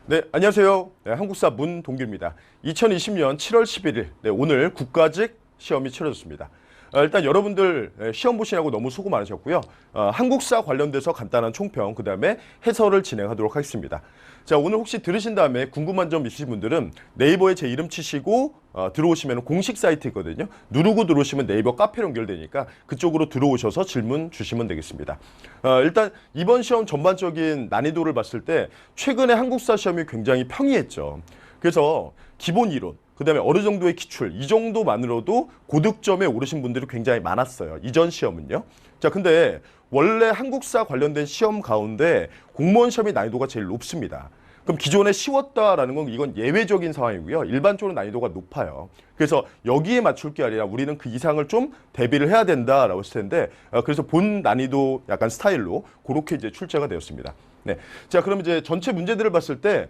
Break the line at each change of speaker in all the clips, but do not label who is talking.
네, 안녕하세요. 네, 한국사 문동규입니다. 2020년 7월 11일, 오늘 국가직 시험이 치러졌습니다. 일단 여러분들 시험 보시느라고 너무 수고 많으셨고요. 한국사 관련돼서 간단한 총평, 그 다음에 해설을 진행하도록 하겠습니다. 자, 오늘 혹시 들으신 다음에 궁금한 점 있으신 분들은 네이버에 제 이름 치시고 들어오시면 공식 사이트 있거든요. 누르고 들어오시면 네이버 카페로 연결되니까 그쪽으로 들어오셔서 질문 주시면 되겠습니다. 일단 이번 시험 전반적인 난이도를 봤을 때 최근에 한국사 시험이 굉장히 평이했죠. 그래서 기본 이론, 그다음에 어느 정도의 기출, 이 정도만으로도 고득점에 오르신 분들이 굉장히 많았어요. 이전 시험은요. 자, 근데 원래 한국사 관련된 시험 가운데 공무원 시험의 난이도가 제일 높습니다. 그럼 기존에 쉬웠다라는 건 이건 예외적인 상황이고요. 일반적으로 난이도가 높아요. 그래서 여기에 맞출 게 아니라 우리는 그 이상을 좀 대비를 해야 된다라고 했을 텐데 그래서 본 난이도 약간 스타일로 그렇게 이제 출제가 되었습니다. 네. 자, 그럼 이제 전체 문제들을 봤을 때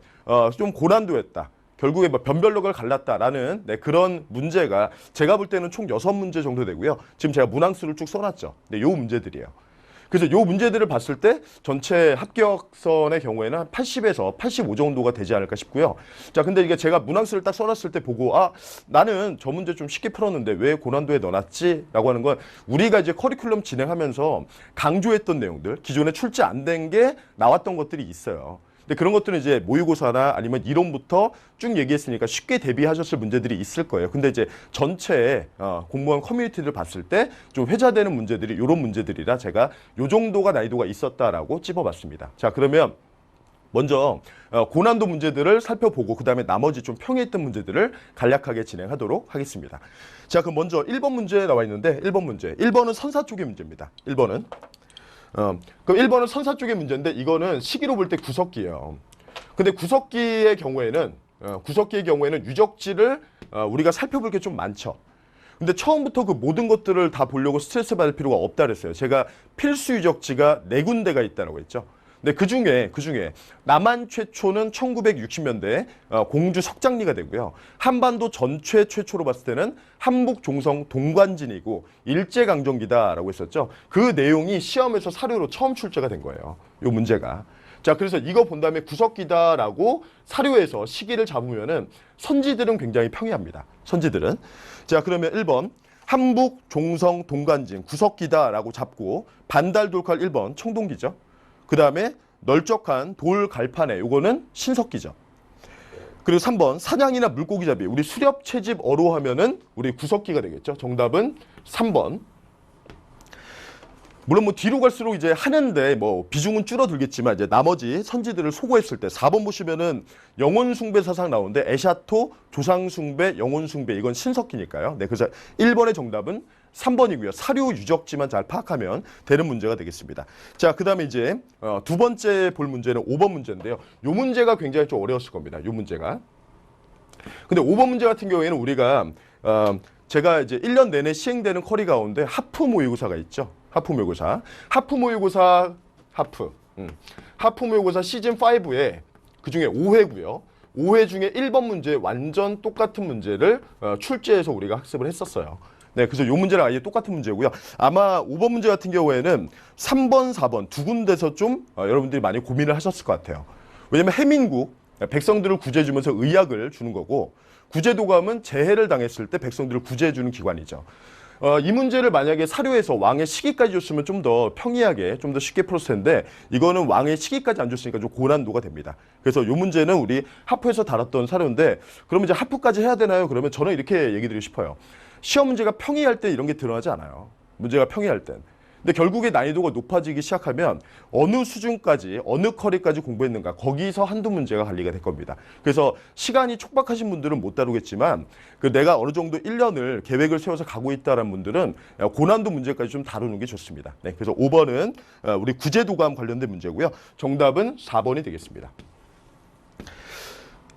좀 고난도였다. 결국에 뭐 변별력을 갈랐다라는 그런 문제가 제가 볼 때는 총 6문제 정도 되고요. 지금 제가 문항수를 쭉 써놨죠. 네, 요 문제들이에요. 그래서 요 문제들을 봤을 때 전체 합격선의 경우에는 한 80에서 85 정도가 되지 않을까 싶고요. 자, 근데 이게 제가 문항수를 딱 써놨을 때 보고 나는 저 문제 좀 쉽게 풀었는데 왜 고난도에 넣어놨지? 라고 하는 건 우리가 이제 커리큘럼 진행하면서 강조했던 내용들, 기존에 출제 안 된 게 나왔던 것들이 있어요. 근데 그런 것들은 이제 모의고사나 아니면 이론부터 쭉 얘기했으니까 쉽게 대비하셨을 문제들이 있을 거예요. 근데 이제 전체 공무원 커뮤니티를 봤을 때 좀 회자되는 문제들이 이런 문제들이라 제가 요 정도가 난이도가 있었다라고 찝어봤습니다. 자, 그러면 먼저 고난도 문제들을 살펴보고 그다음에 나머지 좀 평이했던 문제들을 간략하게 진행하도록 하겠습니다. 자, 그럼 먼저 1번 문제 나와 있는데 1번 문제. 1번은 선사 쪽의 문제입니다. 1번은. 그럼 1번은 선사 쪽의 문제인데 이거는 시기로 볼 때 구석기예요. 근데 구석기의 경우에는 유적지를 우리가 살펴볼 게 좀 많죠. 근데 처음부터 그 모든 것들을 다 보려고 스트레스 받을 필요가 없다 그랬어요. 제가 필수 유적지가 4군데가 있다고 했죠. 근데 그중에 남한 최초는 1960년대 공주 석장리가 되고요. 한반도 전체 최초로 봤을 때는 한북 종성 동관진이고 일제강점기다라고 했었죠. 그 내용이 시험에서 사료로 처음 출제가 된 거예요. 이 문제가. 자, 그래서 이거 본 다음에 구석기다라고 사료에서 시기를 잡으면은 선지들은 굉장히 평이합니다. 선지들은. 자, 그러면 1번. 한북 종성 동관진 구석기다라고 잡고 반달 돌칼 1번 청동기죠. 그 다음에 널쩍한 돌 갈판에 요거는 신석기죠. 그리고 3번 사냥이나 물고기잡이 우리 수렵 채집 어로 하면은 우리 구석기가 되겠죠. 정답은 3번. 물론 뭐 뒤로 갈수록 이제 하는데 뭐 비중은 줄어들겠지만 이제 나머지 선지들을 소거했을 때 4번 보시면은 영혼 숭배 사상 나오는데 에샤토 조상 숭배 영혼 숭배 이건 신석기니까요. 네, 그래서 1번의 정답은 3번이고요. 사료 유적지만 잘 파악하면 되는 문제가 되겠습니다. 자, 그다음에 이제 두 번째 볼 문제는 5번 문제인데요. 요 문제가 굉장히 좀 어려웠을 겁니다. 요 문제가. 근데 5번 문제 같은 경우에는 우리가 제가 이제 1년 내내 시행되는 커리 가운데 하프 모의고사가 있죠. 하프 모의고사. 하프 모의고사 시즌 5에 그중에 5회고요. 5회 중에 1번 문제 완전 똑같은 문제를 출제해서 우리가 학습을 했었어요. 네, 그래서 요 문제랑 아예 똑같은 문제고요. 아마 5번 문제 같은 경우에는 3번, 4번 두 군데서 좀 여러분들이 많이 고민을 하셨을 것 같아요. 왜냐면 해민국 백성들을 구제해주면서 의약을 주는 거고 구제도감은 재해를 당했을 때 백성들을 구제해주는 기관이죠. 이 문제를 만약에 사료에서 왕의 시기까지 줬으면 좀 더 평이하게 좀 더 쉽게 풀었을 텐데 이거는 왕의 시기까지 안 줬으니까 좀 고난도가 됩니다. 그래서 이 문제는 우리 하프에서 다뤘던 사료인데 그러면 이제 하프까지 해야 되나요? 그러면 저는 이렇게 얘기 드리고 싶어요. 시험 문제가 평이할 때 이런 게 드러나지 않아요. 문제가 평이할 땐. 근데 결국에 난이도가 높아지기 시작하면 어느 수준까지 어느 커리까지 공부했는가 거기서 한두 문제가 관리가 될 겁니다. 그래서 시간이 촉박하신 분들은 못 다루겠지만 내가 어느 정도 1년을 계획을 세워서 가고 있다는 분들은 고난도 문제까지 좀 다루는 게 좋습니다. 네, 그래서 5번은 우리 구제도감 관련된 문제고요. 정답은 4번이 되겠습니다.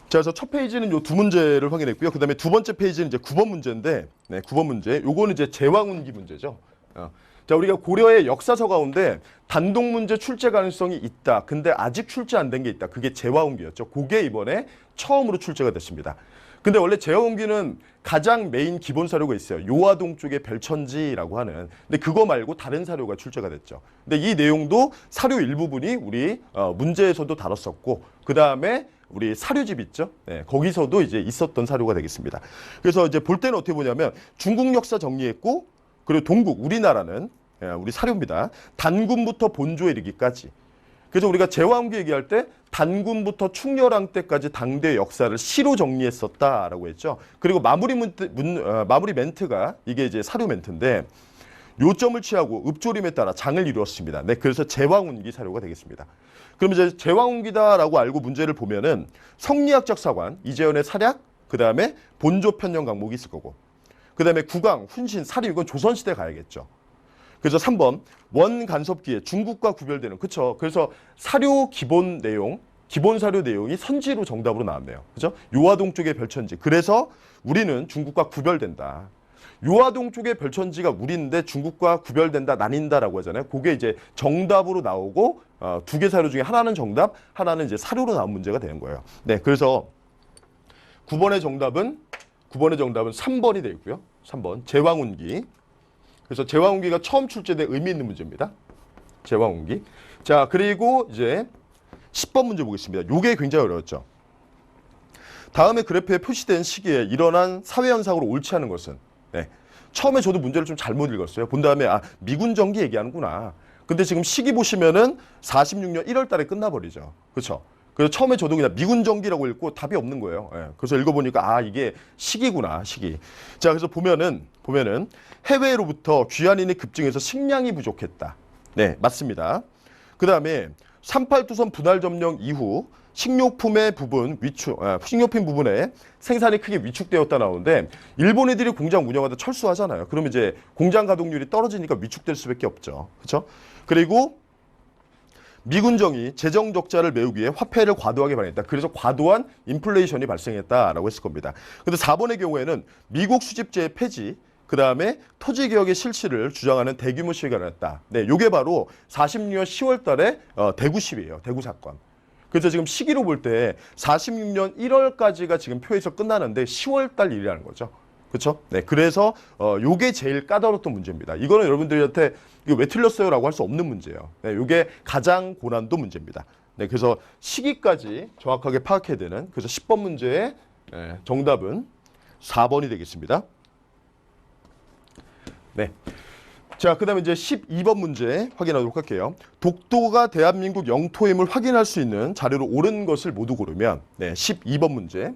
자, 그래서 첫 페이지는 요 두 문제를 확인했고요. 그다음에 두 번째 페이지는 이제 9번 문제인데, 네, 9번 문제. 요거는 이제 제왕운기 문제죠. 자, 우리가 고려의 역사서 가운데 단독 문제 출제 가능성이 있다. 근데 아직 출제 안 된 게 있다. 그게 제왕운기였죠. 그게 이번에 처음으로 출제가 됐습니다. 근데 원래 제왕운기는 가장 메인 기본 사료가 있어요. 요화동 쪽의 별천지라고 하는. 근데 그거 말고 다른 사료가 출제가 됐죠. 근데 이 내용도 사료 일부분이 우리 문제에서도 다뤘었고, 그 다음에 우리 사료집 있죠? 네, 거기서도 이제 있었던 사료가 되겠습니다. 그래서 이제 볼 때는 어떻게 보냐면 중국 역사 정리했고 그리고 동국 우리나라는 우리 사료입니다. 단군부터 본조에 이르기까지. 그래서 우리가 제왕기 얘기할 때 단군부터 충렬왕 때까지 당대 역사를 시로 정리했었다라고 했죠. 그리고 마무리 멘트가 이게 이제 사료 멘트인데 요점을 취하고 읍조림에 따라 장을 이루었습니다. 네, 그래서 제왕운기 사료가 되겠습니다. 그럼 이제 제왕운기다라고 알고 문제를 보면은 성리학적 사관, 이재현의 사략, 그 다음에 본조 편녕 강목이 있을 거고, 그 다음에 국왕, 훈신, 사료 이건 조선시대 가야겠죠. 그래서 3번 원간섭기에 중국과 구별되는 그쵸. 그래서 사료 기본 내용, 기본 사료 내용이 선지로 정답으로 나왔네요. 그죠? 요화동 쪽의 별천지. 그래서 우리는 중국과 구별된다. 요화동 쪽의 별천지가 우리인데 중국과 구별된다, 나뉜다라고 하잖아요. 그게 이제 정답으로 나오고 두 개 사료 중에 하나는 정답, 하나는 이제 사료로 나온 문제가 되는 거예요. 네, 그래서 9번의 정답은 3번이 되고요. 3번 제왕운기. 그래서 제왕운기가 처음 출제된 의미 있는 문제입니다. 제왕운기. 자, 그리고 이제 10번 문제 보겠습니다. 요게 굉장히 어려웠죠. 다음에 그래프에 표시된 시기에 일어난 사회 현상으로 옳지 않은 것은 네. 처음에 저도 문제를 좀 잘못 읽었어요. 본 다음에 미군 정기 얘기하는구나. 근데 지금 시기 보시면은 46년 1월 달에 끝나버리죠. 그렇죠? 그래서 처음에 저도 그냥 미군 정기라고 읽고 답이 없는 거예요. 예. 그래서 읽어보니까 이게 시기구나, 시기. 자, 그래서 보면은 해외로부터 귀환인이 급증해서 식량이 부족했다. 네, 맞습니다. 그 다음에 38두선 분할 점령 이후 식료품의 부분 식료품 부분에 생산이 크게 위축되었다 나오는데 일본 애들이 공장 운영하다 철수하잖아요. 그러면 이제 공장 가동률이 떨어지니까 위축될 수밖에 없죠. 그렇죠? 그리고 미군정이 재정 적자를 메우기 위해 화폐를 과도하게 발행했다. 그래서 과도한 인플레이션이 발생했다라고 했을 겁니다. 근데 4번의 경우에는 미국 수집제의 폐지, 그 다음에 토지개혁의 실시를 주장하는 대규모 시위가 일어났다. 네, 요게 바로 46년 10월 달에 대구 시위예요. 대구 사건. 그래서 지금 시기로 볼 때 46년 1월까지가 지금 표에서 끝나는데 10월 달 일이라는 거죠. 그렇죠? 네, 그래서 요게 제일 까다로웠던 문제입니다. 이거는 여러분들한테 이거 왜 틀렸어요라고 할 수 없는 문제예요. 네, 요게 가장 고난도 문제입니다. 네, 그래서 시기까지 정확하게 파악해야 되는 그래서 10번 문제의 정답은 4번이 되겠습니다. 네. 자, 그 다음에 이제 12번 문제 확인하도록 할게요. 독도가 대한민국 영토임을 확인할 수 있는 자료로 옳은 것을 모두 고르면, 네, 12번 문제.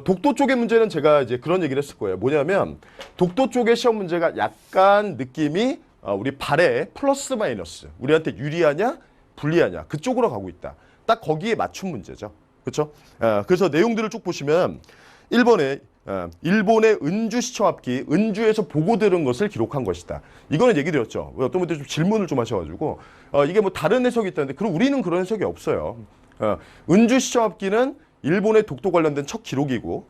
독도 쪽의 문제는 제가 이제 그런 얘기를 했을 거예요. 뭐냐면, 독도 쪽의 시험 문제가 약간 느낌이 우리 발에 플러스 마이너스, 우리한테 유리하냐, 불리하냐, 그쪽으로 가고 있다. 딱 거기에 맞춘 문제죠. 그렇죠? 그래서 내용들을 쭉 보시면, 1번에 일본의 은주시청 앞기, 은주에서 보고 들은 것을 기록한 것이다. 이거는 얘기 드렸죠. 어떤 분들이 좀 질문을 좀 하셔가지고 이게 뭐 다른 해석이 있다는데 그럼 우리는 그런 해석이 없어요. 은주시청 앞기는 일본의 독도 관련된 첫 기록이고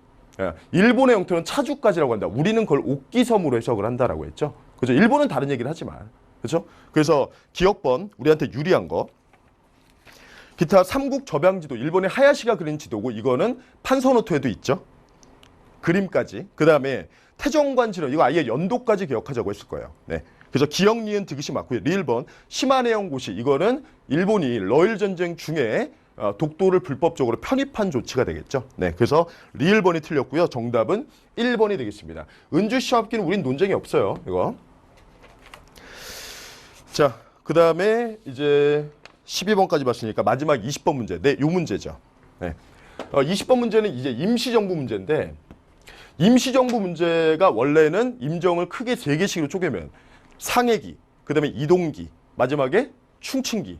일본의 영토는 차주까지라고 한다. 우리는 그걸 옥기섬으로 해석을 한다라고 했죠. 그죠? 일본은 다른 얘기를 하지만 그렇죠? 그래서 기억번 우리한테 유리한 거. 기타 삼국 접양지도 일본의 하야시가 그린 지도고 이거는 판서노트에도 있죠. 그림까지. 그 다음에 태정관 진원 이거 아예 연도까지 기억하자고 했을 거예요. 네. 그래서 기억 니은 득이 맞고요. 리을번 시마네형 고시 이거는 일본이 러일 전쟁 중에 독도를 불법적으로 편입한 조치가 되겠죠. 네. 그래서 리을번이 틀렸고요. 정답은 1번이 되겠습니다. 은주 시합기는 우린 논쟁이 없어요. 이거. 자, 그 다음에 이제 12번까지 봤으니까 마지막 20번 문제. 네, 요 문제죠. 네. 20번 문제는 이제 임시정부 문제인데 임시정부 문제가 원래는 임정을 크게 3개씩으로 쪼개면 상해기, 그 다음에 이동기, 마지막에 충칭기.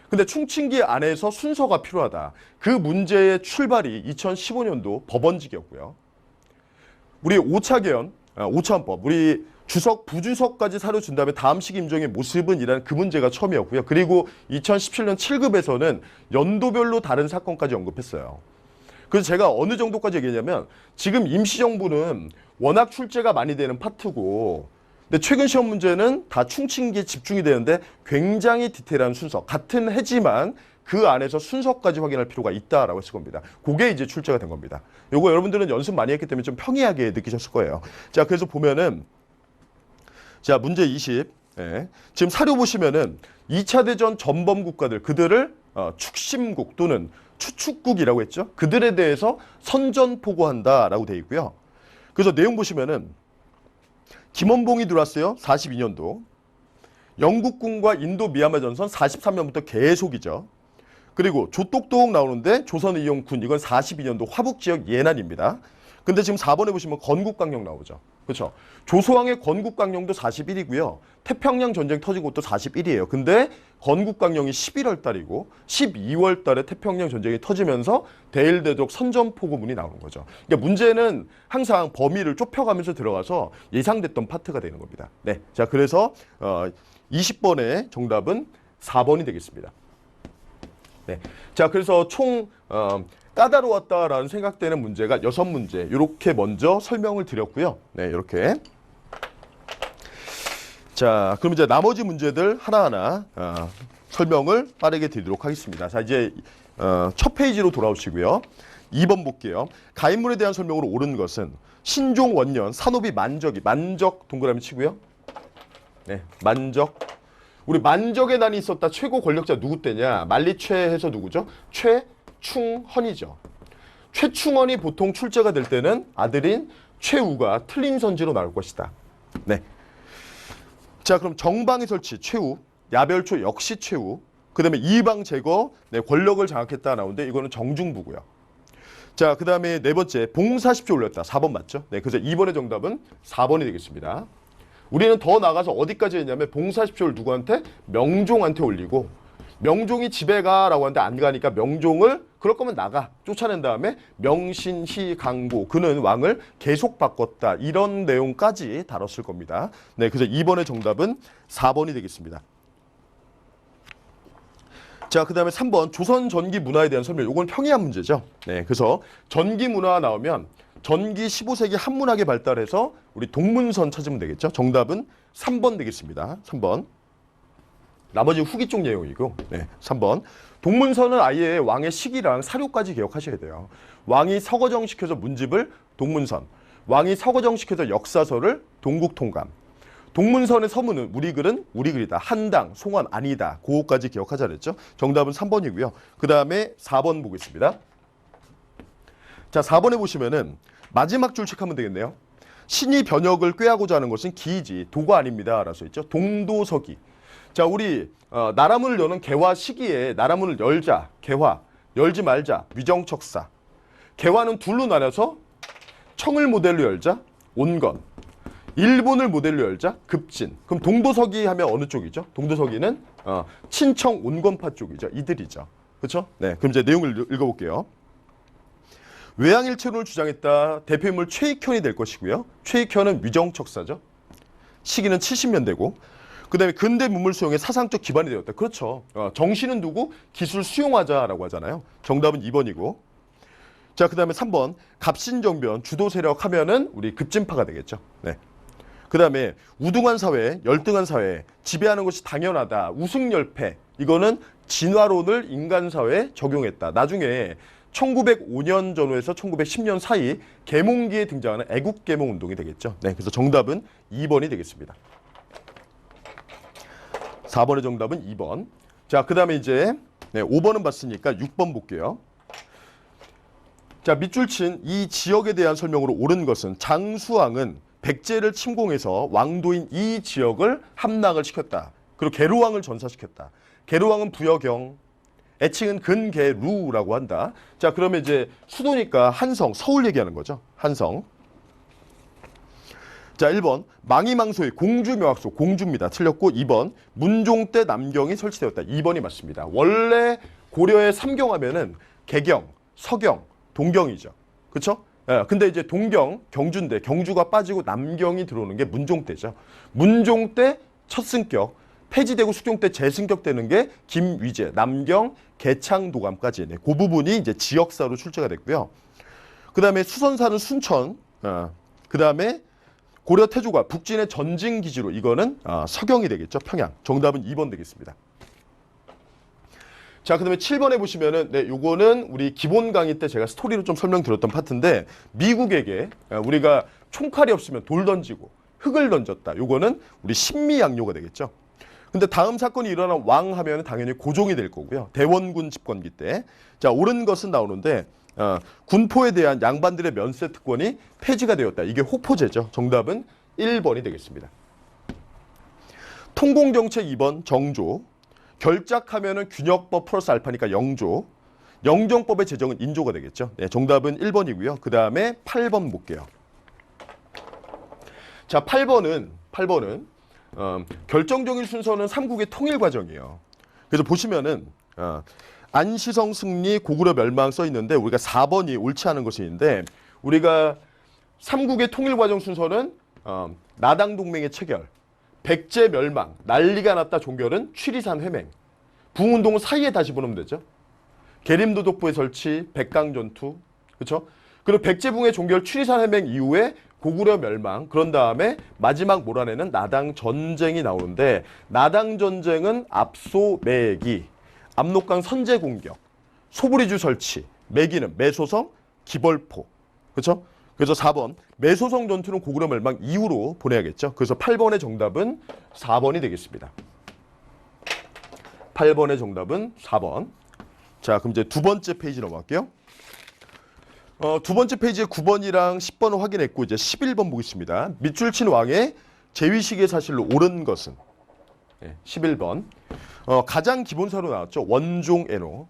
근데 충칭기 안에서 순서가 필요하다. 그 문제의 출발이 2015년도 법원직이었고요. 우리 5차 개헌, 5차 헌법, 우리 주석, 부주석까지 사료 준 다음에 다음 시기 임정의 모습은 이라는 그 문제가 처음이었고요. 그리고 2017년 7급에서는 연도별로 다른 사건까지 언급했어요. 그래서 제가 어느 정도까지 얘기했냐면 지금 임시정부는 워낙 출제가 많이 되는 파트고 근데 최근 시험 문제는 다 충칭기에 집중이 되는데 굉장히 디테일한 순서 같은 해지만 그 안에서 순서까지 확인할 필요가 있다라고 했을 겁니다. 그게 이제 출제가 된 겁니다. 요거 여러분들은 연습 많이 했기 때문에 좀 평이하게 느끼셨을 거예요. 자, 그래서 보면은 자, 문제 20. 네. 지금 사료 보시면은 2차 대전 전범 국가들 그들을 축심국 또는 추축국이라고 했죠. 그들에 대해서 선전포고한다라고 되어 있고요. 그래서 내용 보시면은 김원봉이 들어왔어요. 42년도. 영국군과 인도 미얀마 전선 43년부터 계속이죠. 그리고 조똑똑 나오는데 조선의용군 이건 42년도 화북지역 예난입니다. 근데 지금 4번에 보시면 건국강령 나오죠. 그렇죠? 조소왕의 건국강령도 41이고요. 태평양 전쟁 터진 것도 41이에요. 근데 건국강령이 11월 달이고 12월 달에 태평양 전쟁이 터지면서 대일대적 선전포고문이 나오는 거죠. 그러니까 문제는 항상 범위를 좁혀가면서 들어가서 예상됐던 파트가 되는 겁니다. 네, 자 그래서 20번의 정답은 4번이 되겠습니다. 네, 자 그래서 총 까다로웠다라는 생각되는 문제가 6문제 이렇게 먼저 설명을 드렸고요. 네, 이렇게. 자, 그럼 이제 나머지 문제들 하나하나 설명을 빠르게 드리도록 하겠습니다. 자, 이제 첫 페이지로 돌아오시고요. 2번 볼게요. 가인물에 대한 설명으로 옳은 것은 신종 원년 산업이 만적이 만적 동그라미 치고요. 네, 만적. 우리 만적의 난이 있었다. 최고 권력자 누구 때냐? 만리최해서 누구죠? 최충헌이죠. 최충헌이 보통 출제가 될 때는 아들인 최우가 틀린 선지로 나올 것이다. 네. 자, 그럼 정방위 설치 최우, 야별초 역시 최우. 그다음에 이방 제거, 네, 권력을 장악했다 나오는데 이거는 정중부고요. 자, 그다음에 네 번째 봉사십쇼 올렸다. 4번 맞죠? 네, 그래서 2번의 정답은 4번이 되겠습니다. 우리는 더 나가서 어디까지 했냐면 봉사십쇼를 누구한테? 명종한테 올리고 명종이 집에 가라고 하는데 안 가니까 명종을 그럴 거면 나가 쫓아낸 다음에 명신희 강고 그는 왕을 계속 바꿨다 이런 내용까지 다뤘을 겁니다. 네, 그래서 2번의 정답은 4번이 되겠습니다. 자, 그 다음에 3번 조선 전기 문화에 대한 설명. 이건 평이한 문제죠. 네, 그래서 전기 문화 나오면 전기 15세기 한문학이 발달해서 우리 동문선 찾으면 되겠죠. 정답은 3번 되겠습니다. 3번. 나머지 후기 쪽 내용이고, 네, 3번. 동문서는 아예 왕의 시기랑 사료까지 기억하셔야 돼요. 왕이 서거정시켜서 문집을 동문선, 왕이 서거정시켜서 역사서를 동국통감. 동문선의 서문은 우리 글은 우리 글이다. 한당, 송원 아니다. 그거까지 기억하자 그랬죠. 정답은 3번이고요. 그 다음에 4번 보겠습니다. 자, 4번에 보시면은 마지막 줄 체크하면 되겠네요. 신이 변혁을 꾀하고자 하는 것은 기이지 도가 아닙니다. 라고 써있죠. 동도서기. 자, 우리 나라문을 여는 개화 시기에 나라문을 열자, 개화, 열지 말자, 위정척사. 개화는 둘로 나눠서 청을 모델로 열자, 온건. 일본을 모델로 열자, 급진. 그럼 동도서기 하면 어느 쪽이죠? 동도서기는 친청 온건파 쪽이죠. 이들이죠. 그렇죠? 네, 그럼 이제 내용을 읽어볼게요. 외양일체론을 주장했다. 대표인물 최익현이 될 것이고요. 최익현은 위정척사죠. 시기는 70년대고. 그 다음에 근대 문물 수용의 사상적 기반이 되었다. 그렇죠. 정신은 두고 기술 수용하자라고 하잖아요. 정답은 2번이고. 자, 그 다음에 3번. 갑신정변, 주도 세력 하면은 우리 급진파가 되겠죠. 네. 그 다음에 우등한 사회, 열등한 사회, 지배하는 것이 당연하다. 우승열패. 이거는 진화론을 인간사회에 적용했다. 나중에 1905년 전후에서 1910년 사이 계몽기에 등장하는 애국계몽 운동이 되겠죠. 네, 그래서 정답은 2번이 되겠습니다. 4번의 정답은 2번. 자, 그 다음에 이제 5번은 봤으니까 6번 볼게요. 자, 밑줄 친 이 지역에 대한 설명으로 옳은 것은 장수왕은 백제를 침공해서 왕도인 이 지역을 함락을 시켰다. 그리고 계로왕을 전사시켰다. 계로왕은 부여경, 애칭은 근계루라고 한다. 자, 그러면 이제 수도니까 한성, 서울 얘기하는 거죠. 한성. 자, 1번 망이망소의 공주명학소, 공주입니다. 틀렸고 2번 문종 때 남경이 설치되었다. 2번이 맞습니다. 원래 고려의 삼경하면은 개경, 서경, 동경이죠. 그렇죠? 예, 근데 이제 동경, 경주인데 경주가 빠지고 남경이 들어오는 게 문종 때죠. 문종 때 첫 승격, 폐지되고 수종 때 재승격되는 게 김위제, 남경, 개창도감까지. 네, 그 부분이 이제 지역사로 출제가 됐고요. 그 다음에 수선사는 순천, 그 다음에 고려 태조가 북진의 전진 기지로 이거는 서경이 되겠죠. 평양. 정답은 2번 되겠습니다. 자, 그다음에 7번에 보시면은 네, 요거는 우리 기본 강의 때 제가 스토리로 좀 설명드렸던 파트인데 미국에게 우리가 총칼이 없으면 돌 던지고 흙을 던졌다. 요거는 우리 신미양요가 되겠죠. 근데 다음 사건이 일어난 왕 하면 당연히 고종이 될 거고요. 대원군 집권기 때. 자, 옳은 것은 나오는데 군포에 대한 양반들의 면세 특권이 폐지가 되었다. 이게 호포제죠. 정답은 1번이 되겠습니다. 통공정책 2번 정조. 결작하면은 균역법 플러스 알파니까 영조. 영정법의 제정은 인조가 되겠죠. 네, 정답은 1번이고요. 그 다음에 8번 볼게요. 자, 8번은 결정적인 순서는 삼국의 통일 과정이에요. 그래서 보시면은 안시성 승리 고구려 멸망 써 있는데 우리가 4번이 옳지 않은 것이 있는데 우리가 삼국의 통일 과정 순서는 나당 동맹의 체결, 백제 멸망, 난리가 났다 종결은 취리산 회맹, 붕운동 사이에 다시 보내면 되죠. 계림도독부의 설치, 백강전투, 그렇죠? 그리고 백제붕의 종결, 취리산 회맹 이후에 고구려 멸망, 그런 다음에 마지막 몰아내는 나당 전쟁이 나오는데 나당 전쟁은 압소 매기, 압록강 선제 공격, 소부리주 설치, 매기는 매소성, 기벌포, 그렇죠? 그래서 4번 매소성 전투는 고구려 멸망 이후로 보내야겠죠. 그래서 8번의 정답은 4번이 되겠습니다. 8번의 정답은 4번. 자, 그럼 이제 두 번째 페이지 넘어갈게요. 두 번째 페이지에 9번이랑 10번을 확인했고 이제 11번 보겠습니다. 밑줄 친 왕의 재위식의 사실로 옳은 것은 11번. 가장 기본사로 나왔죠. 원종애노.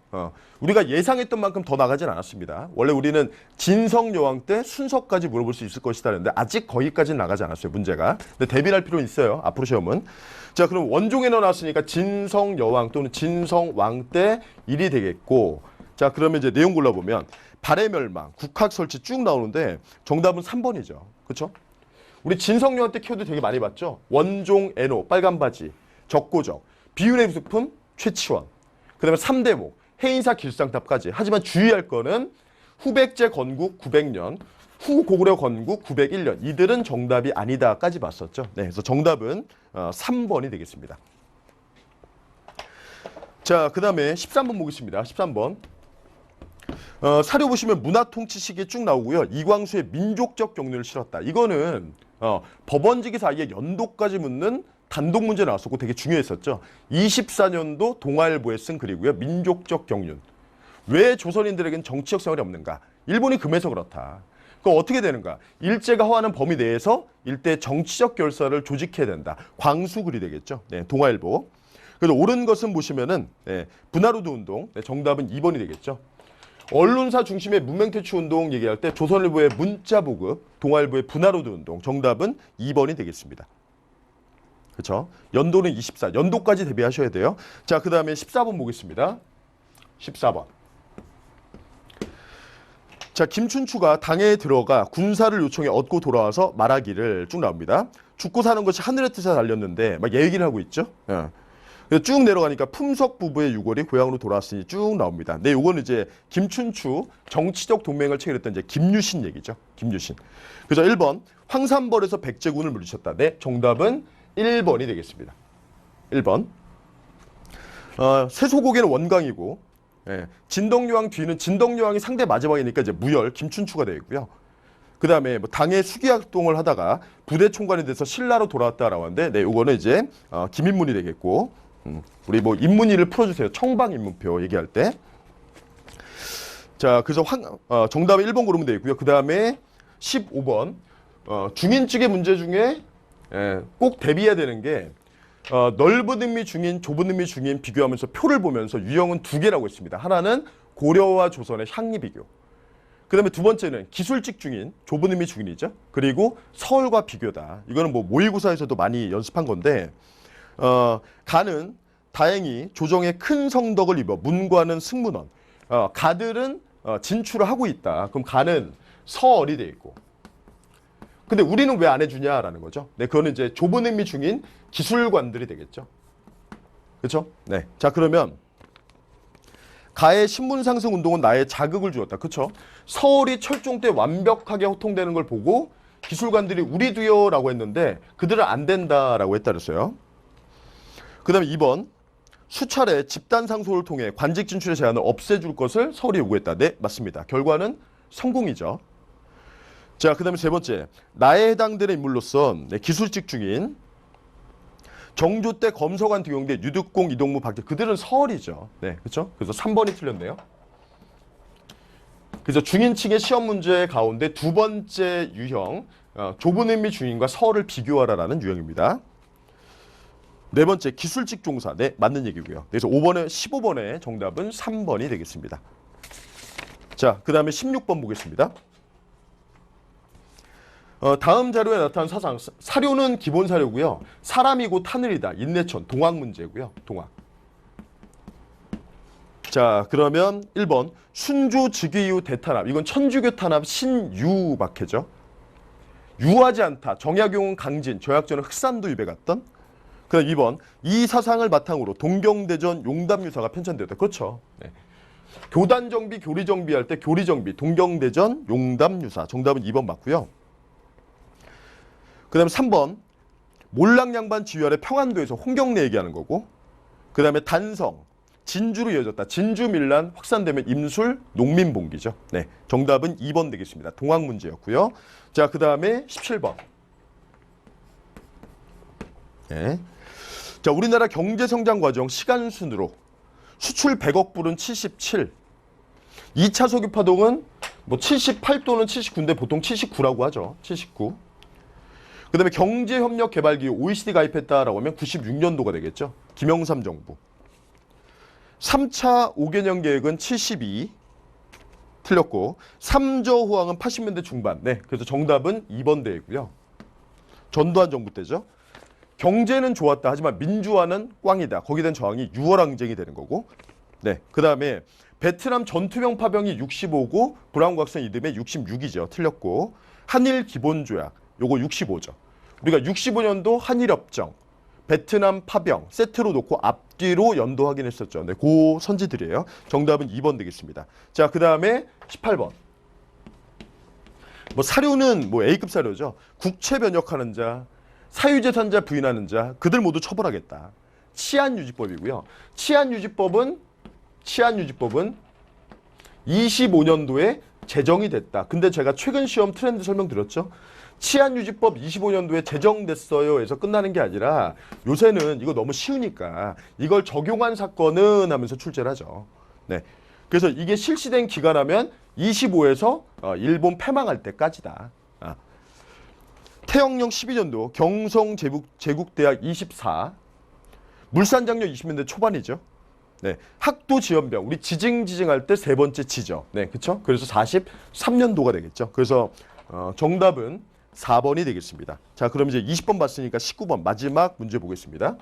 우리가 예상했던 만큼 더 나가진 않았습니다. 원래 우리는 진성여왕 때 순서까지 물어볼 수 있을 것이다 했는데 아직 거기까지는 나가지 않았어요. 문제가. 근데 대비할 필요는 있어요. 앞으로 시험은. 자, 그럼 원종애노 나왔으니까 진성여왕 또는 진성왕 때 일이 되겠고, 자, 그러면 이제 내용 골라보면 발해멸망, 국학 설치 쭉 나오는데 정답은 3번이죠. 그렇죠? 우리 진성여왕 때 키워드 되게 많이 봤죠. 원종애노, 빨간 바지, 적고적, 비운의 부속품, 최치원, 그 다음에 3대목, 해인사 길상탑까지. 하지만 주의할 거는 후백제 건국 900년, 후 고구려 건국 901년. 이들은 정답이 아니다까지 봤었죠. 네, 그래서 정답은 3번이 되겠습니다. 자, 그 다음에 13번 보겠습니다. 13번. 사료 보시면 문화통치 시기에 쭉 나오고요. 이광수의 민족적 경륜을 실었다. 이거는 법원지기 사이에 연도까지 묻는 단독 문제 나왔었고 되게 중요했었죠. 24년도 동아일보에 쓴 글이고요. 민족적 경륜. 왜 조선인들에겐 정치적 생활이 없는가? 일본이 금해서 그렇다. 그럼 어떻게 되는가? 일제가 허하는 범위 내에서 일대 정치적 결사를 조직해야 된다. 광수글이 되겠죠. 네, 동아일보. 그래서 옳은 것은 보시면은 분하루드 운동. 네, 정답은 2번이 되겠죠. 언론사 중심의 문맹퇴치 운동 얘기할 때 조선일보의 문자보급, 동아일보의 분하루드 운동. 정답은 2번이 되겠습니다. 그렇죠? 연도는 24. 연도까지 대비하셔야 돼요. 자, 그 다음에 14번 보겠습니다. 14번. 자, 김춘추가 당에 들어가 군사를 요청해 얻고 돌아와서 말하기를 쭉 나옵니다. 죽고 사는 것이 하늘의 뜻에 달렸는데 막 얘기를 하고 있죠. 쭉 내려가니까 품석 부부의 유골이 고향으로 돌아왔으니 쭉 나옵니다. 네, 요거는 이제 김춘추 정치적 동맹을 체결했던 이제 김유신 얘기죠. 김유신. 그래서 1번 황산벌에서 백제군을 물리쳤다. 네, 정답은 1번이 되겠습니다. 1번. 세소고개는 원광이고, 진덕여왕 뒤는 진덕여왕이 상대 마지막이니까 이제 무열 김춘추가 되겠고요. 그 다음에 뭐 당의 수기 활동을 하다가 부대 총관이 돼서 신라로 돌아왔다라고 하는데, 네, 요거는 이제 김인문이 되겠고, 우리 뭐 인문이를 풀어주세요. 청방 인문표 얘기할 때. 자, 그래서 정답은 1번 고르면 되겠고요. 그 다음에 15번. 중인측의 문제 중에 꼭 대비해야 되는 게 넓은 의미 중인, 좁은 의미 중인 비교하면서 표를 보면서 유형은 2개라고 했습니다. 하나는 고려와 조선의 향리 비교. 그 다음에 두 번째는 기술직 중인, 좁은 의미 중인이죠. 그리고 서울과 비교다. 이거는 뭐 모의고사에서도 많이 연습한 건데 가는 다행히 조정에 큰 성덕을 입어 문과는 승문원, 가들은 진출을 하고 있다. 그럼 가는 서얼이 돼 있고. 근데 우리는 왜 안 해주냐라는 거죠. 네, 그거는 이제 좁은 의미 중인 기술관들이 되겠죠. 그렇죠? 네. 자, 그러면 가의 신분 상승 운동은 나의 자극을 주었다. 그렇죠? 서울이 철종 때 완벽하게 호통되는 걸 보고 기술관들이 우리도요라고 했는데 그들은 안 된다라고 했다 그랬어요. 그다음에 2번. 수차례 집단 상소를 통해 관직 진출의 제한을 없애줄 것을 서울이 요구했다. 네, 맞습니다. 결과는 성공이죠. 자, 그 다음에 세 번째. 나에 해당되는 인물로선 기술직 중인 정조 때 검서관 등용대 유득공 이동무 박제 그들은 서얼이죠. 네, 그렇죠? 그래서 3번이 틀렸네요. 그래서 중인층의 시험 문제 가운데 두 번째 유형 좁은 의미 중인과 서얼을 비교하라라는 유형입니다. 네 번째 기술직 종사. 네, 맞는 얘기고요. 그래서 15번의 정답은 3번이 되겠습니다. 자, 그 다음에 16번 보겠습니다. 다음 자료에 나타난 사상. 사료는 기본 사료고요. 사람이 곧 하늘이다. 인내천. 동학 문제고요. 동학. 자, 그러면 1번 순조 즉위 이후 대탄압. 이건 천주교 탄압 신유박해죠. 유하지 않다. 정약용은 강진, 저약전은 흑산도 입에 갔던. 그다음 2번 이 사상을 바탕으로 동경대전 용담유사가 편찬되었다. 그렇죠. 네. 교단 정비, 교리 정비할 때 교리 정비, 동경대전 용담유사. 정답은 2번 맞고요. 그다음에 3번 몰락양반 지휘하에 평안도에서 홍경래 얘기하는 거고. 그다음에 단성, 진주로 이어졌다. 진주 밀란 확산되면 임술 농민봉기죠. 네, 정답은 2번 되겠습니다. 동학 문제였고요. 자, 그다음에 17번. 네. 자, 우리나라 경제 성장 과정 시간 순으로 수출 100억 불은 77. 2차 석유 파동은 뭐 78 또는 79인데 보통 79라고 하죠. 79. 그다음에 경제협력개발기구 OECD 가입했다라고 하면 96년도가 되겠죠. 김영삼 정부. 3차 5개년 계획은 72. 틀렸고 3조 호황은 80년대 중반. 네, 그래서 정답은 2번 되고요. 전두환 정부 때죠. 경제는 좋았다. 하지만 민주화는 꽝이다. 거기에 대한 저항이 6월 항쟁이 되는 거고. 네, 그다음에 베트남 전투병 파병이 65고 브라운 각성 이듬해 66이죠. 틀렸고 한일 기본조약 요거 65죠. 우리가 65년도 한일협정, 베트남 파병 세트로 놓고 앞뒤로 연도 확인했었죠. 네, 그 선지들이에요. 정답은 2번 되겠습니다. 자, 그다음에 18번. 뭐 사료는 뭐 A급 사료죠. 국채 변역하는 자, 사유재산자 부인하는 자, 그들 모두 처벌하겠다. 치안유지법이고요. 치안유지법은 25년도에 제정이 됐다. 근데 제가 최근 시험 트렌드 설명드렸죠. 치안유지법 25년도에 제정됐어요 해서 끝나는 게 아니라 요새는 이거 너무 쉬우니까 이걸 적용한 사건은 하면서 출제를 하죠. 네. 그래서 이게 실시된 기간하면 25에서 일본 패망할 때까지다. 태영령 12년도 경성제국대학 24. 물산장려 20년대 초반이죠. 네. 학도지연병. 우리 지징할 때 세 번째 지죠. 네, 그렇죠? 그래서 43년도가 되겠죠. 그래서 정답은 4번이 되겠습니다. 자, 그럼 이제 20번 봤으니까 19번 마지막 문제 보겠습니다.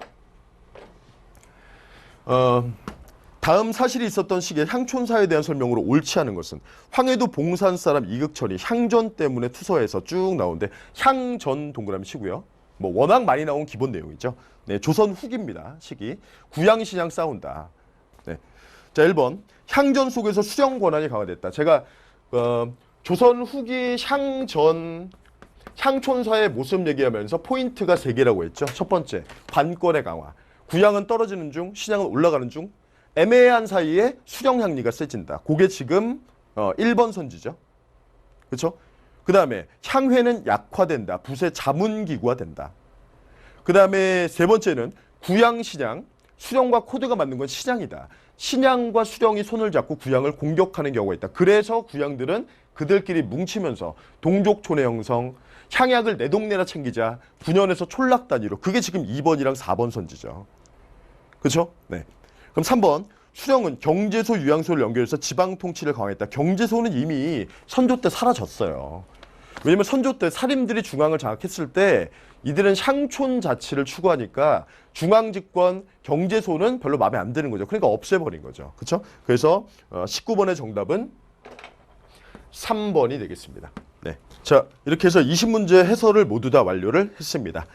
다음 사실이 있었던 시기에 향촌사에 대한 설명으로 옳지 않은 것은 황해도 봉산 사람 이극철이 향전 때문에 투서에서 쭉 나오는데 향전 동그라미 치고요. 뭐 워낙 많이 나온 기본 내용이죠. 네, 조선 후기입니다. 시기. 구양신양 싸운다. 네. 자, 1번. 향전 속에서 수령 권한이 강화됐다. 제가 조선 후기 향촌사의 모습 얘기하면서 포인트가 3개라고 했죠. 첫 번째, 관권의 강화. 구양은 떨어지는 중, 신양은 올라가는 중. 애매한 사이에 수령 향리가 세진다. 그게 지금 1번 선지죠. 그렇죠? 그 다음에 향회는 약화된다. 붓의 자문기구화 된다. 그 다음에 세 번째는 구양신양. 수령과 코드가 맞는 건 신양이다. 신양과 수령이 손을 잡고 구양을 공격하는 경우가 있다. 그래서 구양들은 그들끼리 뭉치면서 동족촌의 형성, 향약을 내 동네나 챙기자, 9년에서 촌락 단위로. 그게 지금 2번이랑 4번 선지죠. 그렇죠? 네. 그럼 3번. 수령은 경제소, 유양소를 연결해서 지방 통치를 강화했다. 경제소는 이미 선조 때 사라졌어요. 왜냐면 선조 때 사림들이 중앙을 장악했을 때 이들은 향촌 자치를 추구하니까 중앙 집권 경제소는 별로 마음에 안 드는 거죠. 그러니까 없애버린 거죠. 그렇죠? 그래서 19번의 정답은 3번이 되겠습니다. 네. 자, 이렇게 해서 20문제 해설을 모두 다 완료를 했습니다.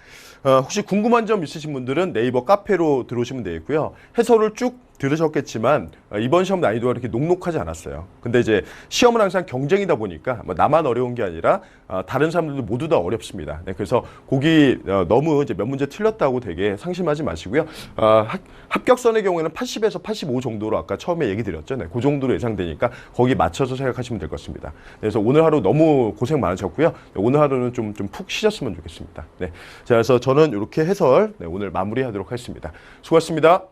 혹시 궁금한 점 있으신 분들은 네이버 카페로 들어오시면 되겠고요. 해설을 쭉 들으셨겠지만 이번 시험 난이도가 이렇게 녹록하지 않았어요. 근데 이제 시험은 항상 경쟁이다 보니까 뭐 나만 어려운 게 아니라 다른 사람들도 모두 다 어렵습니다. 네, 그래서 거기 너무 이제 몇 문제 틀렸다고 되게 상심하지 마시고요. 합격선의 경우에는 80에서 85 정도로 아까 처음에 얘기 드렸죠. 네, 그 정도로 예상되니까 거기 맞춰서 생각하시면 될 것 같습니다. 그래서 오늘 하루 너무 고생 많으셨고요. 오늘 하루는 좀 푹 쉬셨으면 좋겠습니다. 네, 자, 그래서 저는 이렇게 해설 오늘 마무리하도록 하겠습니다. 수고하셨습니다.